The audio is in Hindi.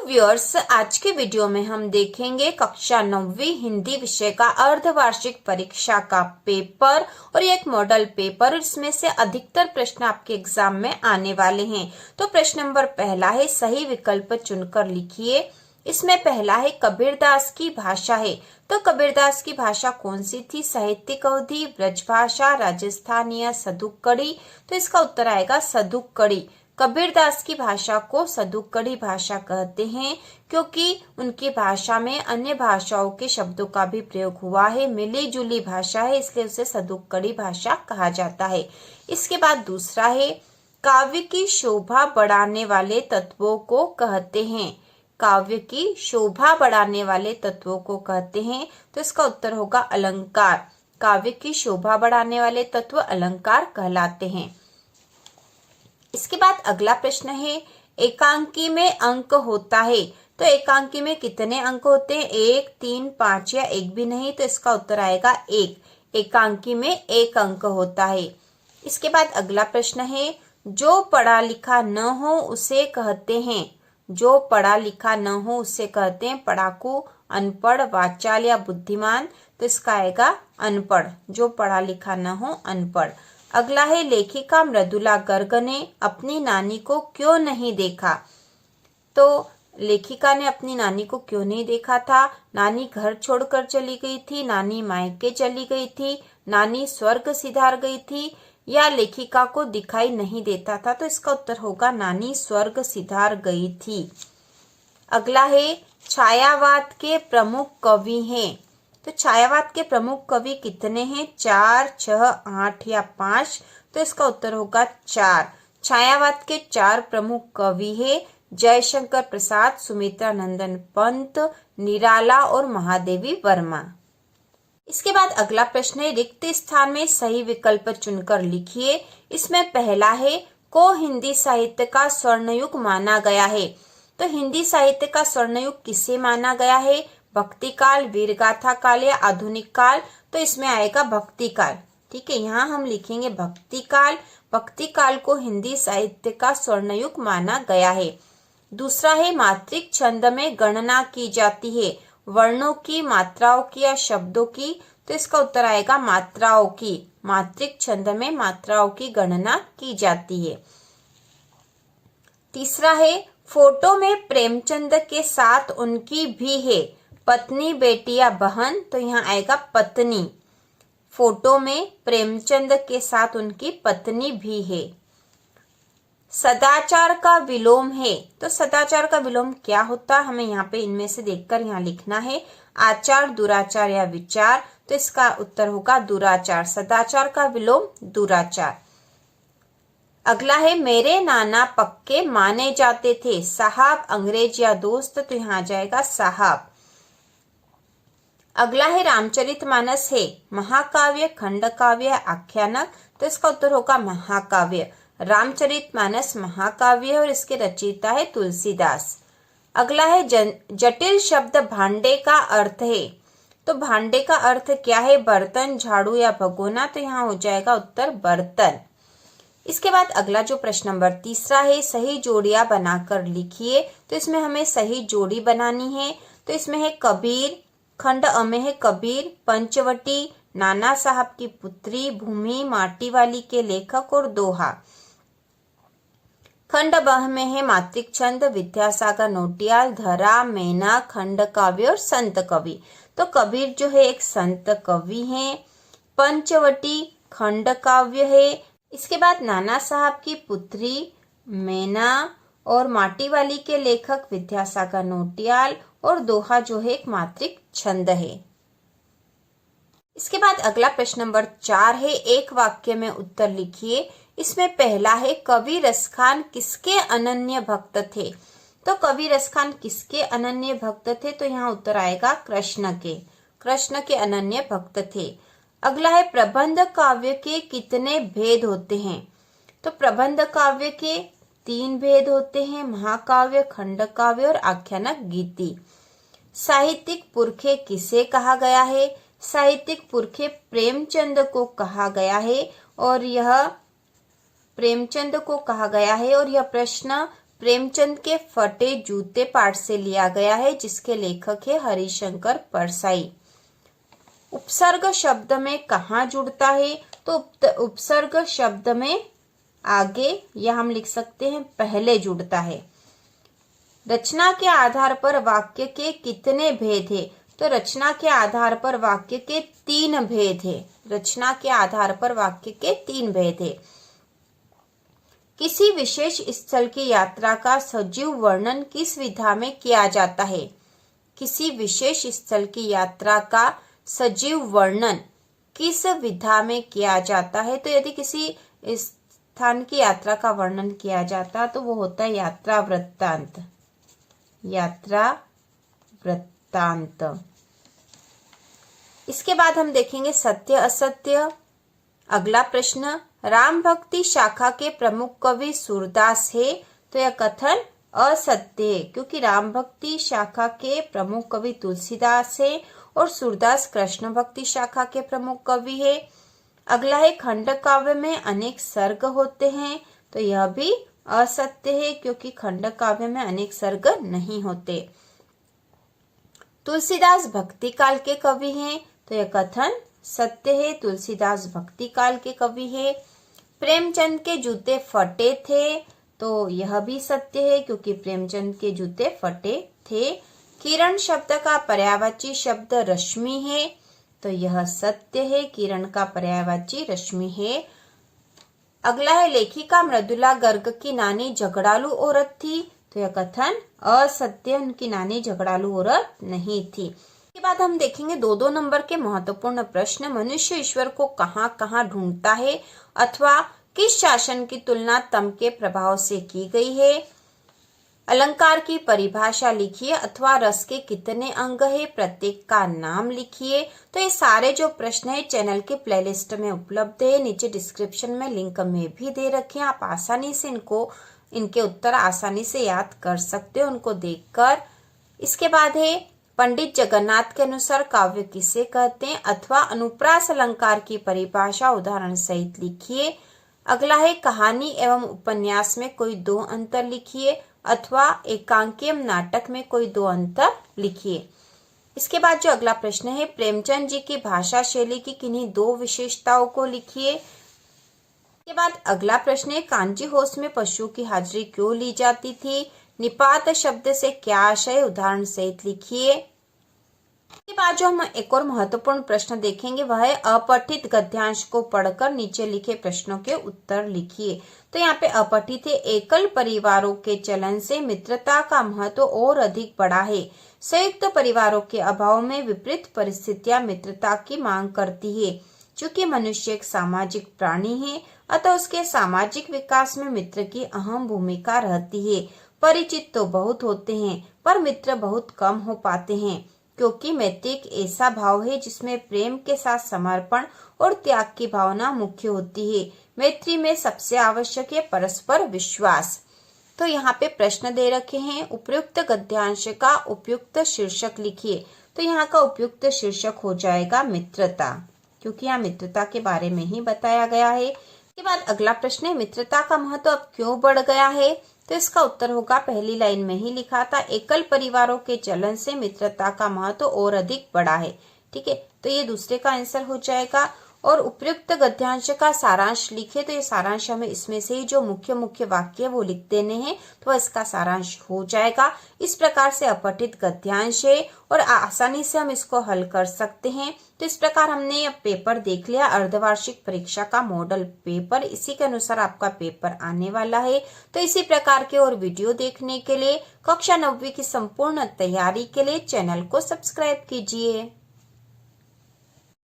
व्यूअर्स, आज के वीडियो में हम देखेंगे कक्षा 9वीं हिंदी विषय का अर्धवार्षिक परीक्षा का पेपर और ये एक मॉडल पेपर। इसमें से अधिकतर प्रश्न आपके एग्जाम में आने वाले हैं। तो प्रश्न नंबर पहला है, सही विकल्प चुनकर लिखिए। इसमें पहला है कबीरदास की भाषा है। तो कबीरदास की भाषा कौन सी थी? साहित्यिक अवधि, ब्रजभाषा, राजस्थानी, सदुक्कड़ी। तो इसका उत्तर आएगा सदुक्कड़ी। कबीरदास की भाषा को सदुक्कड़ी भाषा कहते हैं क्योंकि उनकी भाषा में अन्य भाषाओं के शब्दों का भी प्रयोग हुआ है। मिली जुली भाषा है, इसलिए उसे सदुक्कड़ी भाषा कहा जाता है। इसके बाद दूसरा है, काव्य की शोभा बढ़ाने वाले तत्वों को कहते हैं। काव्य की शोभा बढ़ाने वाले तत्वों को कहते हैं। तो इसका उत्तर होगा अलंकार। काव्य की शोभा बढ़ाने वाले तत्व अलंकार कहलाते हैं। इसके बाद अगला प्रश्न है, एकांकी में अंक होता है। तो एकांकी में कितने अंक होते हैं? 1, 3, 5 या एक भी नहीं। तो इसका उत्तर आएगा 1। एकांकी में 1 अंक होता है। इसके बाद अगला प्रश्न है, जो पढ़ा लिखा न हो उसे कहते हैं। जो पढ़ा लिखा न हो उसे कहते हैं पढ़ाकू, अनपढ़, वाचाल या बुद्धिमान। तो इसका आएगा अनपढ़। जो पढ़ा लिखा न हो अनपढ़। अगला है, लेखिका मृदुला गर्ग ने अपनी नानी को क्यों नहीं देखा। तो लेखिका ने अपनी नानी को क्यों नहीं देखा था? नानी घर छोड़कर चली गई थी, नानी मायके चली गई थी, नानी स्वर्ग सिधार गई थी या लेखिका को दिखाई नहीं देता था। तो इसका उत्तर होगा नानी स्वर्ग सिधार गई थी। अगला है, छायावाद के प्रमुख कवि हैं। तो छायावाद के प्रमुख कवि कितने हैं? 4, 6, 8 या 5। तो इसका उत्तर होगा 4। छायावाद के 4 प्रमुख कवि हैं जयशंकर प्रसाद, सुमित्रा नंदन पंत, निराला और महादेवी वर्मा। इसके बाद अगला प्रश्न है, रिक्त स्थान में सही विकल्प चुनकर लिखिए। इसमें पहला है, को हिंदी साहित्य का स्वर्णयुग माना गया है। तो हिंदी साहित्य का स्वर्णयुग किसे माना गया है? भक्ति काल, वीरगाथा काल या आधुनिक काल। तो इसमें आएगा भक्ति काल। ठीक है, यहाँ हम लिखेंगे भक्ति काल। भक्ति काल को हिंदी साहित्य का स्वर्णयुग माना गया है। दूसरा है, मात्रिक छंद में गणना की जाती है। वर्णों की, मात्राओं की या शब्दों की। तो इसका उत्तर आएगा मात्राओं की। मात्रिक छंद में मात्राओं की गणना की जाती है। तीसरा है, फोटो में प्रेमचंद के साथ उनकी भी है पत्नी, बेटी या बहन। तो यहाँ आएगा पत्नी। फोटो में प्रेमचंद के साथ उनकी पत्नी भी है। सदाचार का विलोम है। तो सदाचार का विलोम क्या होता है? हमें यहाँ पे इनमें से देखकर यहाँ लिखना है, आचार, दुराचार या विचार। तो इसका उत्तर होगा दुराचार। सदाचार का विलोम दुराचार। अगला है, मेरे नाना पक्के माने जाते थे। साहब, अंग्रेज या दोस्त। तो यहाँ आ जाएगा साहब। अगला है, रामचरितमानस है महाकाव्य, खंडकाव्य, आख्यानक। तो इसका उत्तर होगा महाकाव्य। रामचरितमानस महाकाव्य है और इसके रचयिता है तुलसीदास। अगला है, जटिल शब्द भांडे का अर्थ है। तो भांडे का अर्थ क्या है? बर्तन, झाड़ू या भगोना। तो यहाँ हो जाएगा उत्तर बर्तन। इसके बाद अगला जो प्रश्न नंबर तीसरा है, सही जोड़ियां बनाकर लिखिए। तो इसमें हमें सही जोड़ी बनानी है। तो इसमें है कबीर, खंड अ में है कबीर, पंचवटी, नाना साहब की पुत्री, भूमि, माटी वाली के लेखक और दोहा। खंड ब में है मात्रिक छंद, विद्यासागर नोटियाल, धरा, मैना, खंड काव्य और संत कवि। तो कबीर जो है एक संत कवि है। पंचवटी खंड काव्य है। इसके बाद नाना साहब की पुत्री, मैना और माटी वाली के लेखक विद्यासागर नोटियाल और दोहा जो है एक मात्रिक छंद है। इसके बाद अगला प्रश्न नंबर 4 है, एक वाक्य में उत्तर लिखिए। इसमें पहला है, कवि रसखान किसके अनन्य भक्त थे। तो कवि रसखान किसके अनन्य भक्त थे? तो यहाँ उत्तर आएगा कृष्ण के। कृष्ण के अनन्य भक्त थे। अगला है, प्रबंध काव्य के कितने भेद होते हैं। तो प्रबंध काव्य के 3 भेद होते हैं, महाकाव्य, खंड काव्य और आख्यानक गीति। साहित्यिक पुरखे किसे कहा गया है? साहित्यिक पुरखे प्रेमचंद को कहा गया है और यह प्रेमचंद को कहा गया है और यह प्रश्न प्रेमचंद के फटे जूते पाठ से लिया गया है, जिसके लेखक है हरिशंकर परसाई। उपसर्ग शब्द में कहाँ जुड़ता है? तो उपसर्ग शब्द में आगे, या हम लिख सकते हैं पहले जुड़ता है। रचना के आधार पर वाक्य के कितने भेद है? तो रचना के आधार पर वाक्य के 3 भेद है। रचना के आधार पर वाक्य के 3 भेद है। किसी विशेष स्थल की यात्रा का सजीव वर्णन किस विधा में किया जाता है? किसी विशेष स्थल की यात्रा का सजीव वर्णन किस विधा में किया जाता है? तो यदि किसी स्थान की यात्रा का वर्णन किया जाता है तो वो होता है यात्रा वृत्तांत। यात्रा वृत्तांत। इसके बाद हम देखेंगे सत्य असत्य। अगला प्रश्न, राम भक्ति शाखा के प्रमुख कवि सूरदास है, तो यह कथन असत्य है, क्योंकि राम भक्ति शाखा के प्रमुख कवि तुलसीदास है और सूरदास कृष्ण भक्ति शाखा के प्रमुख कवि है। अगला है खंड काव्य में अनेक सर्ग होते हैं, तो यह भी असत्य है, क्योंकि खंड काव्य में अनेक सर्ग नहीं होते। तुलसीदास भक्ति काल के कवि हैं, तो यह कथन सत्य है, तुलसीदास भक्ति काल के कवि है। प्रेमचंद के जूते फटे थे, तो यह भी सत्य है, क्योंकि प्रेमचंद के जूते फटे थे। किरण शब्द का पर्यायवाची शब्द रश्मि है, तो यह सत्य है, किरण का पर्यायवाची रश्मि है। अगला है लेखिका मृदुला गर्ग की नानी झगड़ालू औरत थी, तो यह कथन असत्य, उनकी नानी झगड़ालू औरत नहीं थी। इसके बाद हम देखेंगे 2-2 नंबर के महत्वपूर्ण प्रश्न। मनुष्य ईश्वर को कहाँ कहाँ ढूंढता है, अथवा किस शासन की तुलना तम के प्रभाव से की गई है। अलंकार की परिभाषा लिखिए, अथवा रस के कितने अंग है, प्रत्येक का नाम लिखिए। तो ये सारे जो प्रश्न है चैनल के प्लेलिस्ट में उपलब्ध है, नीचे डिस्क्रिप्शन में लिंक में भी दे रखे हैं। आप आसानी से इनके उत्तर आसानी से याद कर सकते हो उनको देखकर। इसके बाद है पंडित जगन्नाथ के अनुसार काव्य किसे कहते हैं, अथवा अनुप्रास अलंकार की परिभाषा उदाहरण सहित लिखिए। अगला है कहानी एवं उपन्यास में कोई 2 अंतर लिखिए, अथवा एकांकी नाटक में कोई 2 अंतर लिखिए। इसके बाद जो अगला प्रश्न है, प्रेमचंद जी की भाषा शैली की किन्हीं 2 विशेषताओं को लिखिए। इसके बाद अगला प्रश्न है, कांजी होश में पशुओं की हाजिरी क्यों ली जाती थी। निपात शब्द से क्या आशय, उदाहरण सहित लिखिए। इसके बाद जो हम एक और महत्वपूर्ण प्रश्न देखेंगे वह है अपठित गद्यांश को पढ़कर नीचे लिखे प्रश्नों के उत्तर लिखिए। तो यहाँ पे अपठित है, एकल परिवारों के चलन से मित्रता का महत्व और अधिक बढ़ा है। संयुक्त परिवारों के अभाव में विपरीत परिस्थितियां मित्रता की मांग करती है। चूंकि मनुष्य एक सामाजिक प्राणी है, अतः उसके सामाजिक विकास में मित्र की अहम भूमिका रहती है। परिचित तो बहुत होते हैं, पर मित्र बहुत कम हो पाते हैं, क्योंकि मैत्री एक ऐसा भाव है जिसमें प्रेम के साथ समर्पण और त्याग की भावना मुख्य होती है। मैत्री में सबसे आवश्यक है परस्पर विश्वास। तो यहाँ पे प्रश्न दे रखे हैं, उपयुक्त गद्यांश का उपयुक्त शीर्षक लिखिए। तो यहाँ का उपयुक्त शीर्षक हो जाएगा मित्रता, क्योंकि यहाँ मित्रता के बारे में ही बताया गया है। इसके बाद अगला प्रश्न है, मित्रता का महत्व अब क्यों बढ़ गया है। तो इसका उत्तर होगा, पहली लाइन में ही लिखा था, एकल परिवारों के चलन से मित्रता का महत्व और अधिक बढ़ा है। ठीक है, तो ये दूसरे का आंसर हो जाएगा। और उपयुक्त गद्यांश का सारांश लिखे, तो ये सारांश हमें इसमें से ही जो मुख्य मुख्य वाक्य वो लिख देने हैं, तो इसका सारांश हो जाएगा। इस प्रकार से अपठित गद्यांश है और आसानी से हम इसको हल कर सकते हैं। तो इस प्रकार हमने अब पेपर देख लिया, अर्धवार्षिक परीक्षा का मॉडल पेपर। इसी के अनुसार आपका पेपर आने वाला है। तो इसी प्रकार के और वीडियो देखने के लिए, कक्षा 9वीं की संपूर्ण तैयारी के लिए चैनल को सब्सक्राइब कीजिए।